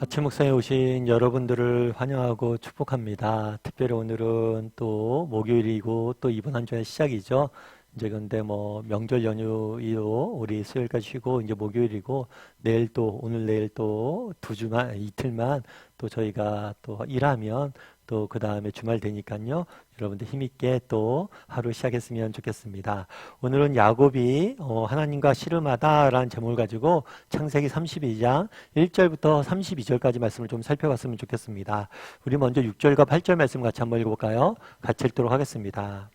아침 묵상에 오신 여러분들을 환영하고 축복합니다. 특별히 오늘은 또 목요일이고 또 이번 한 주의 시작이죠. 이제 근데 명절 연휴이고 우리 수요일까지 쉬고 이제 목요일이고 내일 또 오늘 내일 또 두 주만 이틀만 또 저희가 또 일하면 또 그 다음에 주말 되니까요. 여러분들 힘있게 또 하루 시작했으면 좋겠습니다. 오늘은 야곱이 하나님과 씨름하다라는 제목을 가지고 창세기 32장 1절부터 32절까지 말씀을 좀 살펴봤으면 좋겠습니다. 우리 먼저 6절과 8절 말씀 같이 한번 읽어볼까요? 같이 읽도록 하겠습니다.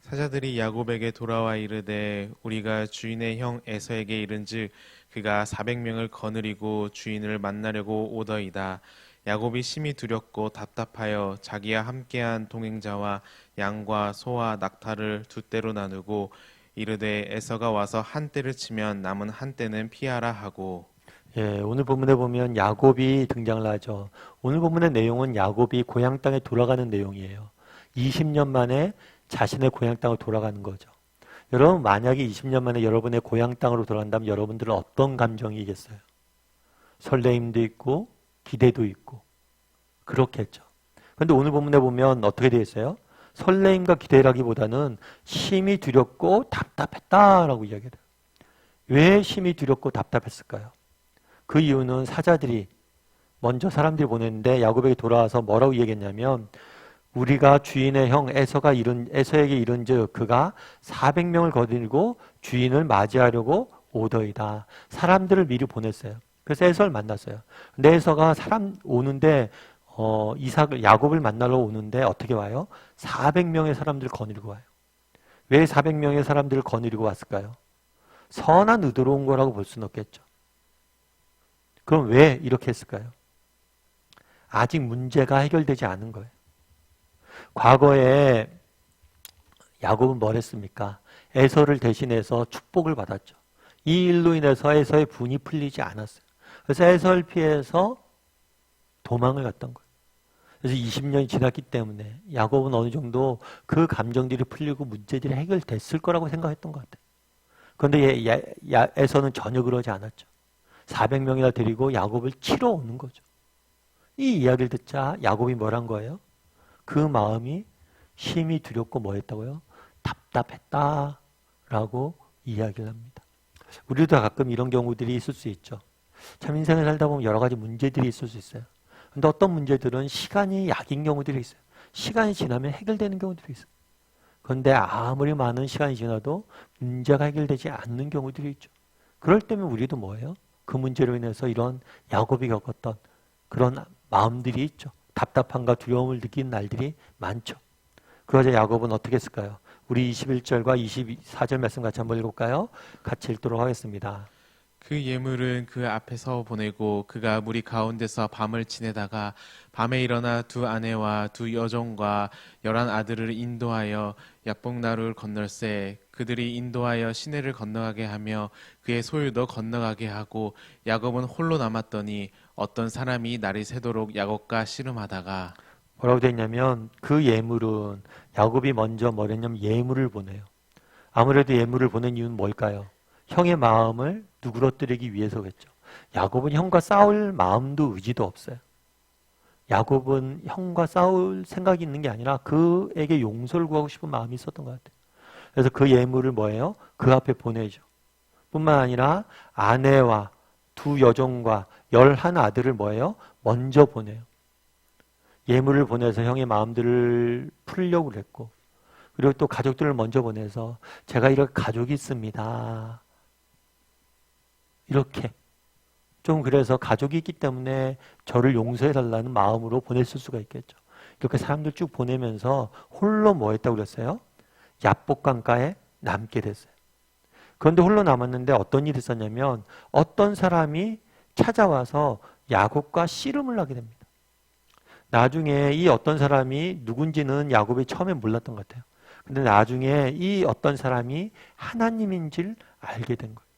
사자들이 야곱에게 돌아와 이르되 우리가 주인의 형 에서에게 이른즉 그가 400명을 거느리고 주인을 만나려고 오더이다. 야곱이 심히 두렵고 답답하여 자기와 함께한 동행자와 양과 소와 낙타를 두 떼로 나누고 이르되 에서가 와서 한 떼를 치면 남은 한 떼는 피하라 하고. 오늘 본문에 보면 야곱이 등장을 하죠. 오늘 본문의 내용은 야곱이 고향 땅에 돌아가는 내용이에요. 20년 만에 자신의 고향 땅으로 돌아가는 거죠. 여러분, 만약에 20년 만에 여러분의 고향 땅으로 돌아간다면 여러분들은 어떤 감정이겠어요? 설레임도 있고 기대도 있고 그렇겠죠. 그런데 오늘 본문에 보면 어떻게 되어 있어요? 설레임과 기대라기보다는 심히 두렵고 답답했다라고 이야기해요. 왜 심히 두렵고 답답했을까요? 그 이유는 사자들이 먼저 사람들이 보냈는데 야곱에게 돌아와서 뭐라고 얘기했냐면 우리가 주인의 형 에서에게 이른즉 그가 400명을 거느리고 주인을 맞이하려고 오더이다. 사람들을 미리 보냈어요. 그래서 에서를 만났어요. 근데 에서가 사람 오는데 야곱을 만나러 오는데 어떻게 와요? 400명의 사람들을 거느리고 와요. 왜 400명의 사람들을 거느리고 왔을까요? 선한 의도로 온 거라고 볼 수는 없겠죠. 그럼 왜 이렇게 했을까요? 아직 문제가 해결되지 않은 거예요. 과거에 야곱은 뭘 했습니까? 에서를 대신해서 축복을 받았죠. 이 일로 인해서 에서의 분이 풀리지 않았어요. 그래서 에서를 피해서 도망을 갔던 거예요. 그래서 20년이 지났기 때문에 야곱은 어느 정도 그 감정들이 풀리고 문제들이 해결됐을 거라고 생각했던 것 같아요. 그런데 에서는 전혀 그러지 않았죠. 400명이나 데리고 야곱을 치러 오는 거죠. 이 이야기를 듣자 야곱이 뭘 한 거예요? 그 마음이 심히 두렵고 뭐 했다고요? 답답했다라고 이야기를 합니다. 우리도 가끔 이런 경우들이 있을 수 있죠. 참 인생을 살다 보면 여러 가지 문제들이 있을 수 있어요. 근데 어떤 문제들은 시간이 약인 경우들이 있어요. 시간이 지나면 해결되는 경우들이 있어요. 그런데 아무리 많은 시간이 지나도 문제가 해결되지 않는 경우들이 있죠. 그럴 때면 우리도 뭐예요? 그 문제로 인해서 이런 야곱이 겪었던 그런 마음들이 있죠. 답답함과 두려움을 느끼는 날들이 많죠. 그러자 야곱은 어떻게 했을까요? 우리 21절과 24절 말씀 같이 한번 읽을까요? 같이 읽도록 하겠습니다. 그 예물은 그 앞에서 보내고 그가 무리 가운데서 밤을 지내다가 밤에 일어나 두 아내와 두 여종과 11 아들을 인도하여 야복나루를 건널세 그들이 인도하여 시내를 건너가게 하며 그의 소유도 건너가게 하고 야곱은 홀로 남았더니 어떤 사람이 날이 새도록 야곱과 씨름하다가. 뭐라고 되어 있냐면 그 예물은 야곱이 먼저 뭘 했냐면 예물을 보내요. 아무래도 예물을 보낸 이유는 뭘까요? 형의 마음을 누그러뜨리기 위해서겠죠. 야곱은 형과 싸울 마음도 의지도 없어요. 야곱은 형과 싸울 생각이 있는 게 아니라 그에게 용서를 구하고 싶은 마음이 있었던 것 같아요. 그래서 그 예물을 뭐예요? 그 앞에 보내죠. 뿐만 아니라 아내와 두 여종과 11 아들을 뭐예요? 먼저 보내요. 예물을 보내서 형의 마음들을 풀려고 그랬고 그리고 또 가족들을 먼저 보내서 제가 이렇게 가족이 있습니다. 이렇게 좀 그래서 가족이 있기 때문에 저를 용서해달라는 마음으로 보냈을 수가 있겠죠. 이렇게 사람들 쭉 보내면서 홀로 뭐 했다고 그랬어요? 야복강가에 남게 됐어요. 그런데 홀로 남았는데 어떤 일이 있었냐면 어떤 사람이 찾아와서 야곱과 씨름을 하게 됩니다. 나중에 이 어떤 사람이 누군지는 야곱이 처음에 몰랐던 것 같아요. 근데 나중에 이 어떤 사람이 하나님인 줄 알게 된 거예요.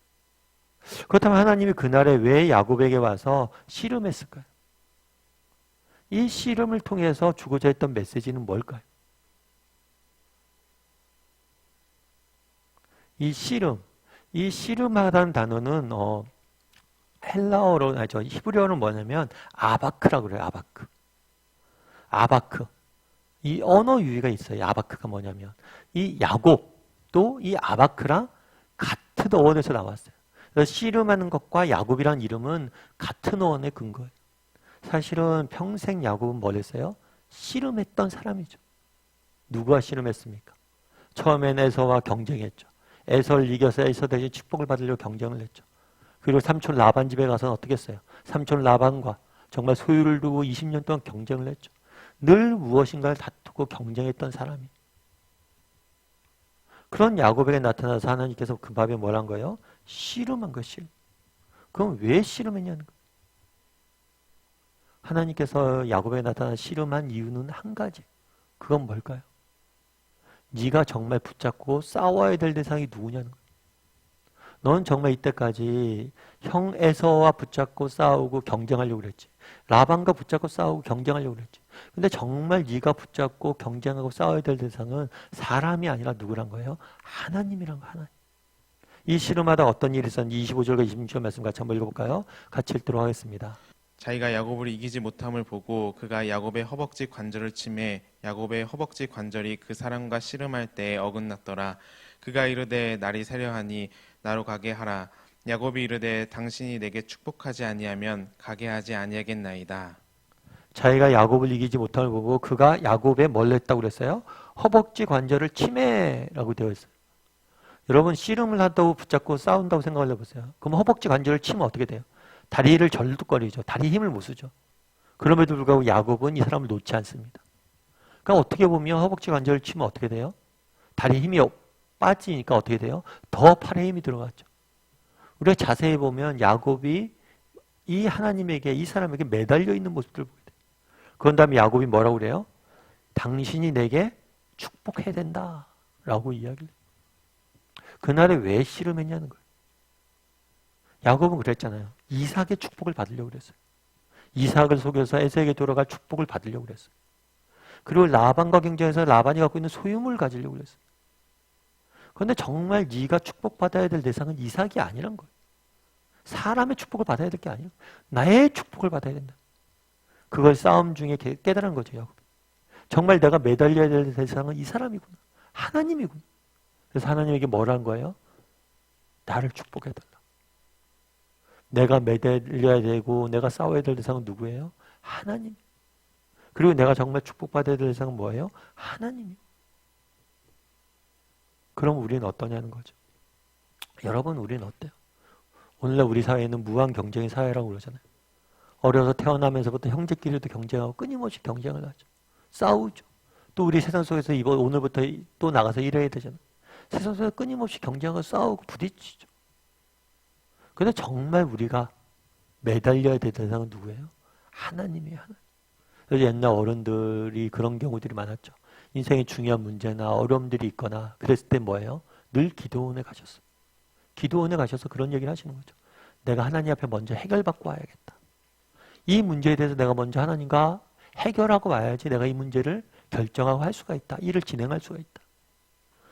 그렇다면 하나님이 그날에 왜 야곱에게 와서 씨름했을까요? 이 씨름을 통해서 주고자 했던 메시지는 뭘까요? 이 씨름하다는 단어는 헬라어로, 아니, 저 히브리어는 뭐냐면 아바크라고 그래요. 아바크. 아바크. 이 언어 유희가 있어요. 아바크가 뭐냐면 이 야곱도 이 아바크랑 같은 어원에서 나왔어요. 그래서 씨름하는 것과 야곱이라는 이름은 같은 어원에 근거예요. 사실은 평생 야곱은 뭘 했어요? 씨름했던 사람이죠. 누구와 씨름했습니까? 처음엔 에서와 경쟁했죠. 에서를 이겨서 에서 대신 축복을 받으려고 경쟁을 했죠. 그리고 삼촌 라반 집에 가서는 어떻게 했어요? 삼촌 라반과 정말 소유를 두고 20년 동안 경쟁을 했죠. 늘 무엇인가를 다투고 경쟁했던 사람이. 그런 야곱에게 나타나서 하나님께서 그 밥에 뭘 한 거예요? 씨름한 거예요. 씨름. 그럼 왜 씨름했냐는 거예요. 하나님께서 야곱에게 나타나 씨름한 이유는 한 가지. 그건 뭘까요? 네가 정말 붙잡고 싸워야 될 대상이 누구냐는 거예요. 넌 정말 이때까지 형 에서와 붙잡고 싸우고 경쟁하려고 그랬지. 라반과 붙잡고 싸우고 경쟁하려고 그랬지. 근데 정말 네가 붙잡고 경쟁하고 싸워야 될 대상은 사람이 아니라 누구란 거예요? 하나님이란 거, 하나님. 이 씨름하다 어떤 일이 있었는지 25절과 26절 말씀 같이 한번 읽어볼까요? 같이 읽도록 하겠습니다. 자기가 야곱을 이기지 못함을 보고 그가 야곱의 허벅지 관절을 치매 야곱의 허벅지 관절이 그 사람과 씨름할 때에 어긋났더라. 그가 이르되 날이 새려하니 나로 가게 하라. 야곱이 이르되 당신이 내게 축복하지 아니하면 가게 하지 아니하겠나이다. 자기가 야곱을 이기지 못함을 보고 그가 야곱에 뭘 했다고 그랬어요? 허벅지 관절을 치매라고 되어 있어요. 여러분 씨름을 한다고 붙잡고 싸운다고 생각을 해보세요. 그럼 허벅지 관절을 치면 어떻게 돼요? 다리를 절뚝거리죠. 다리 힘을 못 쓰죠. 그럼에도 불구하고 야곱은 이 사람을 놓지 않습니다. 그러니까 어떻게 보면 허벅지 관절을 치면 어떻게 돼요? 다리 힘이 빠지니까 어떻게 돼요? 더 팔에 힘이 들어갔죠. 우리가 자세히 보면 야곱이 이 하나님에게, 이 사람에게 매달려 있는 모습들을 보게 돼요. 그런 다음에 야곱이 뭐라고 그래요? 당신이 내게 축복해야 된다 라고 이야기를 해요. 그날에 왜 씨름했냐는 거예요. 야곱은 그랬잖아요. 이삭의 축복을 받으려고 그랬어요. 이삭을 속여서 에서에게 돌아갈 축복을 받으려고 그랬어요. 그리고 라반과 경쟁해서 라반이 갖고 있는 소유물을 가지려고 그랬어요. 그런데 정말 네가 축복받아야 될 대상은 이삭이 아니란 거예요. 사람의 축복을 받아야 될 게 아니에요. 나의 축복을 받아야 된다. 그걸 싸움 중에 깨달은 거죠. 야곱. 정말 내가 매달려야 될 대상은 이 사람이구나. 하나님이구나. 그래서 하나님에게 뭘 한 거예요? 나를 축복해달라. 내가 매달려야 되고 내가 싸워야 될 대상은 누구예요? 하나님. 그리고 내가 정말 축복받아야 될 대상은 뭐예요? 하나님이요. 그럼 우리는 어떠냐는 거죠. 여러분 우리는 어때요? 오늘날 우리 사회는 무한 경쟁의 사회라고 그러잖아요. 어려서 태어나면서부터 형제끼리도 경쟁하고 끊임없이 경쟁을 하죠. 싸우죠. 또 우리 세상 속에서 오늘부터 또 나가서 일해야 되잖아요. 세상 속에서 끊임없이 경쟁하고 싸우고 부딪히죠. 근데 정말 우리가 매달려야 될 대상은 누구예요? 하나님이에요. 하나님. 그래서 옛날 어른들이 그런 경우들이 많았죠. 인생에 중요한 문제나 어려움들이 있거나 그랬을 때 뭐예요? 늘 기도원에 가셨어요. 기도원에 가셔서 그런 얘기를 하시는 거죠. 내가 하나님 앞에 먼저 해결받고 와야겠다. 이 문제에 대해서 내가 먼저 하나님과 해결하고 와야지 내가 이 문제를 결정하고 할 수가 있다. 일을 진행할 수가 있다.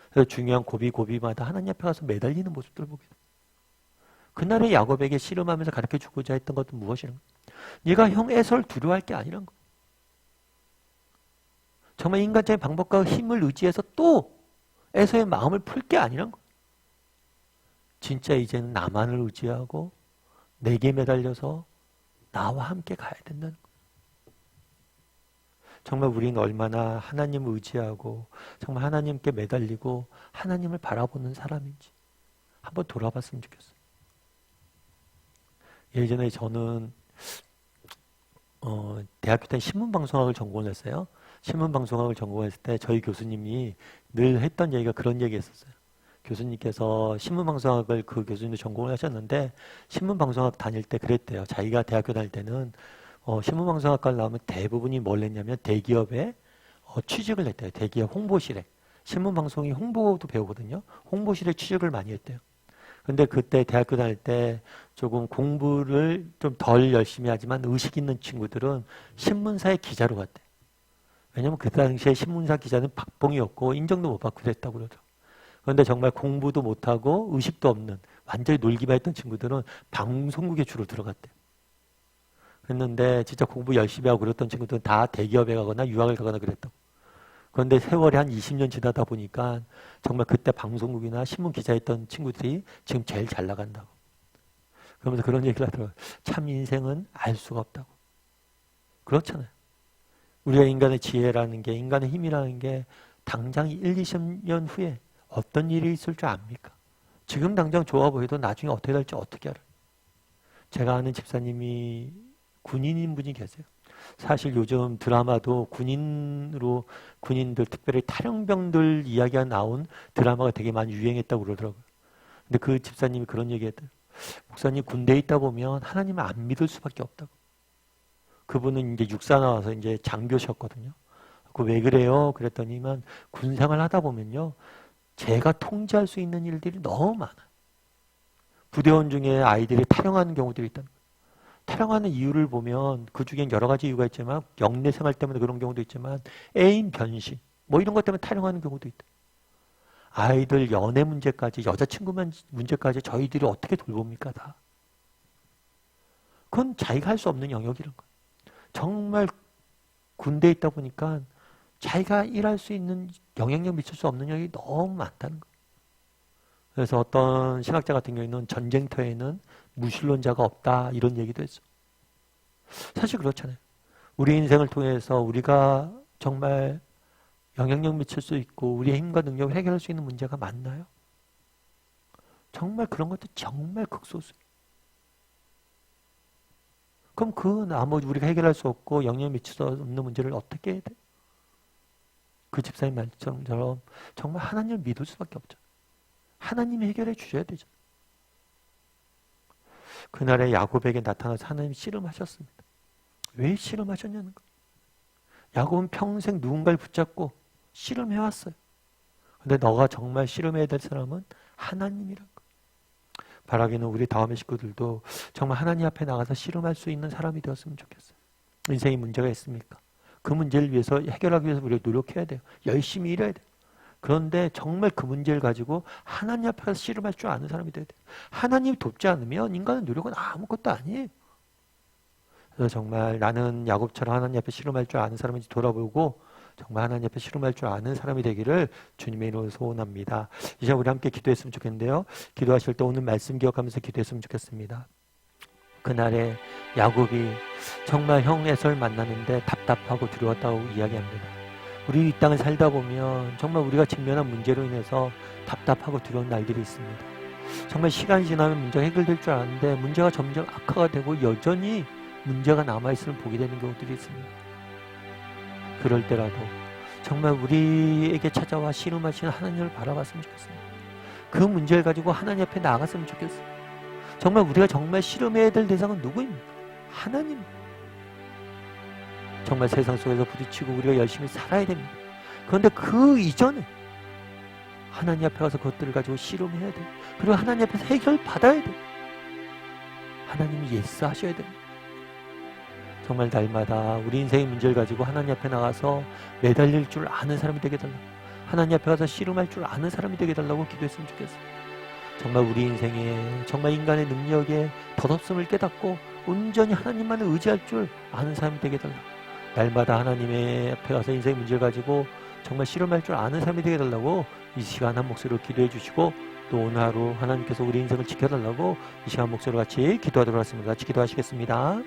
그래서 중요한 고비마다 하나님 앞에 가서 매달리는 모습들을 보게 돼요. 그날의 야곱에게 씨름하면서 가르쳐주고자 했던 것은 무엇이란 거예요? 네가 형 에서를 두려워할 게 아니란 거예요. 정말 인간적인 방법과 힘을 의지해서 또 에서의 마음을 풀 게 아니란 거예요. 진짜 이제는 나만을 의지하고 내게 매달려서 나와 함께 가야 된다는 거예요. 정말 우리는 얼마나 하나님을 의지하고 정말 하나님께 매달리고 하나님을 바라보는 사람인지 한번 돌아봤으면 좋겠어요. 예전에 저는 대학교 때 신문방송학을 전공을 했어요. 신문방송학을 전공했을 때 저희 교수님이 늘 했던 얘기가 그런 얘기였었어요. 교수님께서 신문방송학을 그 교수님도 전공을 하셨는데 신문방송학 다닐 때 그랬대요. 자기가 대학교 다닐 때는 신문방송학과를 나오면 대부분이 뭘 했냐면 대기업에 취직을 했대요. 대기업 홍보실에. 신문방송이 홍보도 배우거든요. 홍보실에 취직을 많이 했대요. 근데 그때 대학교 다닐 때 조금 공부를 좀 덜 열심히 하지만 의식 있는 친구들은 신문사의 기자로 갔대요. 왜냐면 그 당시에 신문사 기자는 박봉이었고 인정도 못 받고 그랬다고 그러더라고요. 그런데 정말 공부도 못하고 의식도 없는 완전히 놀기만 했던 친구들은 방송국에 주로 들어갔대요. 그랬는데 진짜 공부 열심히 하고 그랬던 친구들은 다 대기업에 가거나 유학을 가거나 그랬다고. 그런데 세월이 한 20년 지나다 보니까 정말 그때 방송국이나 신문 기자였던 친구들이 지금 제일 잘 나간다고. 그러면서 그런 얘기를 하더라고요. 참 인생은 알 수가 없다고. 그렇잖아요. 우리가 인간의 지혜라는 게, 인간의 힘이라는 게 당장 1, 20년 후에 어떤 일이 있을 줄 압니까? 지금 당장 좋아 보여도 나중에 어떻게 될지 어떻게 알아요? 제가 아는 집사님이 군인인 분이 계세요. 사실 요즘 드라마도 군인들, 특별히 탈영병들 이야기가 나온 드라마가 되게 많이 유행했다고 그러더라고요. 근데 그 집사님이 그런 얘기 했대요. 목사님, 군대에 있다 보면 하나님을 안 믿을 수밖에 없다고. 그분은 이제 육사 나와서 이제 장교셨거든요. 그 왜 그래요? 그랬더니만 군 생활 하다 보면요. 제가 통제할 수 있는 일들이 너무 많아요. 부대원 중에 아이들이 탈영하는 경우들이 있다는 거예요. 탈영하는 이유를 보면 그 중엔 여러 가지 이유가 있지만 영내 생활 때문에 그런 경우도 있지만 애인 변신 뭐 이런 것 때문에 탈영하는 경우도 있다. 아이들 연애 문제까지 여자친구 문제까지 저희들이 어떻게 돌봅니까 다. 그건 자기가 할 수 없는 영역이란 거예요. 정말 군대에 있다 보니까 자기가 일할 수 있는 영향력 미칠 수 없는 영역이 너무 많다는 거예요. 그래서 어떤 신학자 같은 경우에는 전쟁터에는 무신론자가 없다 이런 얘기도 했어. 사실 그렇잖아요. 우리 인생을 통해서 우리가 정말 영향력 미칠 수 있고 우리의 힘과 능력을 해결할 수 있는 문제가 많나요? 정말 그런 것도 정말 극소수예요. 그럼 그 나머지 우리가 해결할 수 없고 영향력 미칠 수 없는 문제를 어떻게 해야 돼? 그 집사님 말처럼 정말 하나님을 믿을 수밖에 없죠. 하나님이 해결해 주셔야 되죠. 그날에 야곱에게 나타나서 하나님이 씨름하셨습니다. 왜 씨름하셨냐는 거예요. 야곱은 평생 누군가를 붙잡고 씨름해왔어요. 근데 너가 정말 씨름해야 될 사람은 하나님이란 거예요. 바라기는 우리 다음의 식구들도 정말 하나님 앞에 나가서 씨름할 수 있는 사람이 되었으면 좋겠어요. 인생에 문제가 있습니까? 그 문제를 위해서 해결하기 위해서 우리가 노력해야 돼요. 열심히 일해야 돼요. 그런데 정말 그 문제를 가지고 하나님 앞에 가서 씨름할 줄 아는 사람이 돼야 돼요. 하나님이 돕지 않으면 인간의 노력은 아무것도 아니에요. 그래서 정말 나는 야곱처럼 하나님 앞에 씨름할 줄 아는 사람인지 돌아보고 정말 하나님 앞에 씨름할 줄 아는 사람이 되기를 주님의 이름으로 소원합니다. 이제 우리 함께 기도했으면 좋겠는데요. 기도하실 때 오늘 말씀 기억하면서 기도했으면 좋겠습니다. 그날에 야곱이 정말 형 에서를 만나는데 답답하고 두려웠다고 이야기합니다. 우리 이 땅을 살다 보면 정말 우리가 직면한 문제로 인해서 답답하고 두려운 날들이 있습니다. 정말 시간이 지나면 문제가 해결될 줄 알았는데 문제가 점점 악화가 되고 여전히 문제가 남아있음을 보게 되는 경우들이 있습니다. 그럴 때라도 정말 우리에게 찾아와 씨름하시는 하나님을 바라봤으면 좋겠습니다. 그 문제를 가지고 하나님 앞에 나아갔으면 좋겠어요. 정말 우리가 정말 씨름해야 될 대상은 누구입니까? 하나님. 정말 세상 속에서 부딪히고 우리가 열심히 살아야 됩니다. 그런데 그 이전에 하나님 앞에 가서 그것들을 가지고 씨름해야 돼요. 그리고 하나님 앞에서 해결받아야 돼요. 하나님이 예스 하셔야 됩니다. 정말 날마다 우리 인생의 문제를 가지고 하나님 앞에 나가서 매달릴 줄 아는 사람이 되게 달라고, 하나님 앞에 가서 씨름할 줄 아는 사람이 되게 달라고 기도했으면 좋겠어요. 정말 우리 인생에 정말 인간의 능력에 덧없음을 깨닫고 온전히 하나님만을 의지할 줄 아는 사람이 되게 달라고, 날마다 하나님의 앞에 가서 인생의 문제를 가지고 정말 씨름할 줄 아는 사람이 되게 달라고 이 시간 한 목소리로 기도해 주시고, 또 오늘 하루 하나님께서 우리 인생을 지켜달라고 이 시간 목소리로 같이 기도하도록 하겠습니다. 같이 기도하시겠습니다.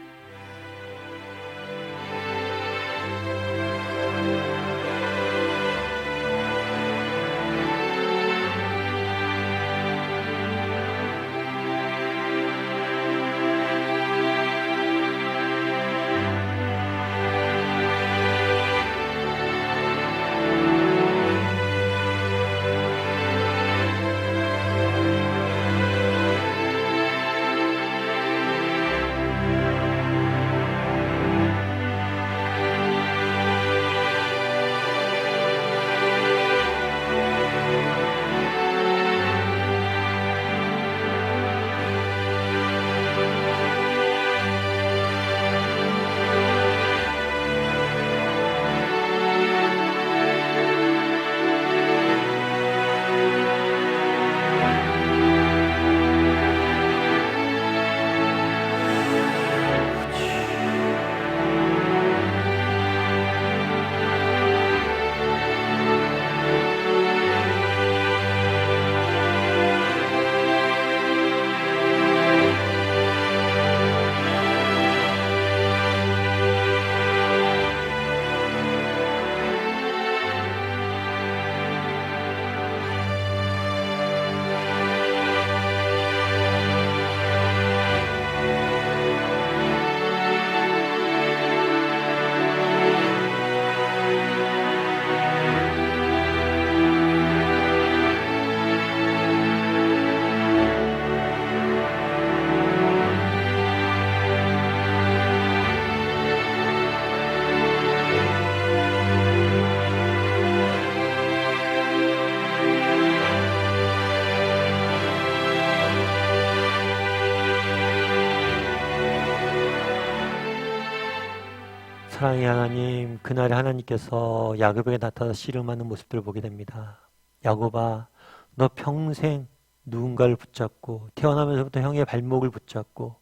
사랑의 하나님, 그날에 하나님께서 야곱에게 나타나 씨름하는 모습들을 보게 됩니다. 야곱아, 너 평생 누군가를 붙잡고 태어나면서부터 형의 발목을 붙잡고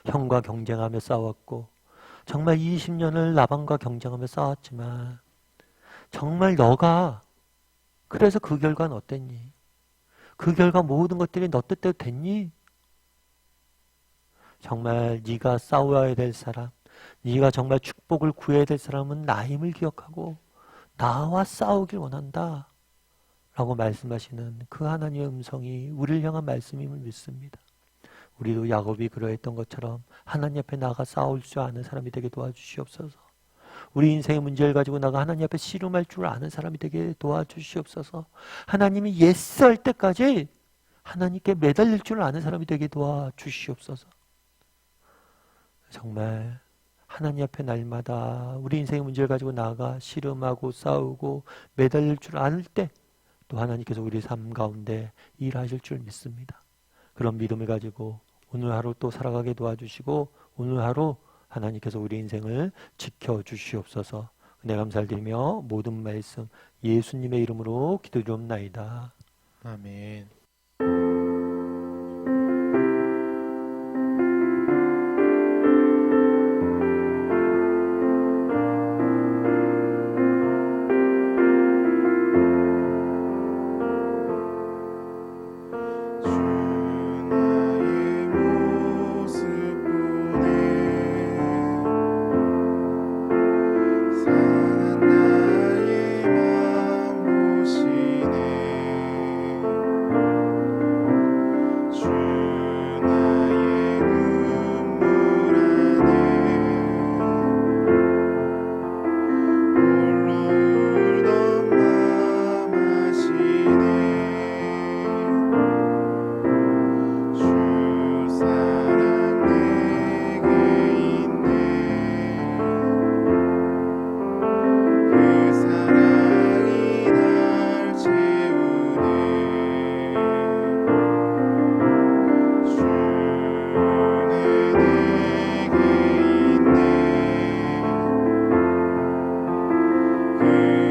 형과 경쟁하며 싸웠고 정말 20년을 라반과 경쟁하며 싸웠지만 정말 너가 그래서 그 결과는 어땠니? 그 결과 모든 것들이 너 뜻대로 됐니? 정말 네가 싸워야 될 사람, 네가 정말 축복을 구해야 될 사람은 나임을 기억하고 나와 싸우길 원한다 라고 말씀하시는 그 하나님의 음성이 우리를 향한 말씀임을 믿습니다. 우리도 야곱이 그러했던 것처럼 하나님 앞에 나가 싸울 줄 아는 사람이 되게 도와주시옵소서. 우리 인생의 문제를 가지고 나가 하나님 앞에 씨름할 줄 아는 사람이 되게 도와주시옵소서. 하나님이 예스 할 때까지 하나님께 매달릴 줄 아는 사람이 되게 도와주시옵소서. 정말 하나님 앞에 날마다 우리 인생의 문제를 가지고 나아가 씨름하고 싸우고 매달릴 줄 아는 때 또 하나님께서 우리 삶 가운데 일하실 줄 믿습니다. 그런 믿음을 가지고 오늘 하루 또 살아가게 도와주시고 오늘 하루 하나님께서 우리 인생을 지켜주시옵소서. 은혜 감사를 드리며 모든 말씀 예수님의 이름으로 기도드리옵나이다. 아멘. 그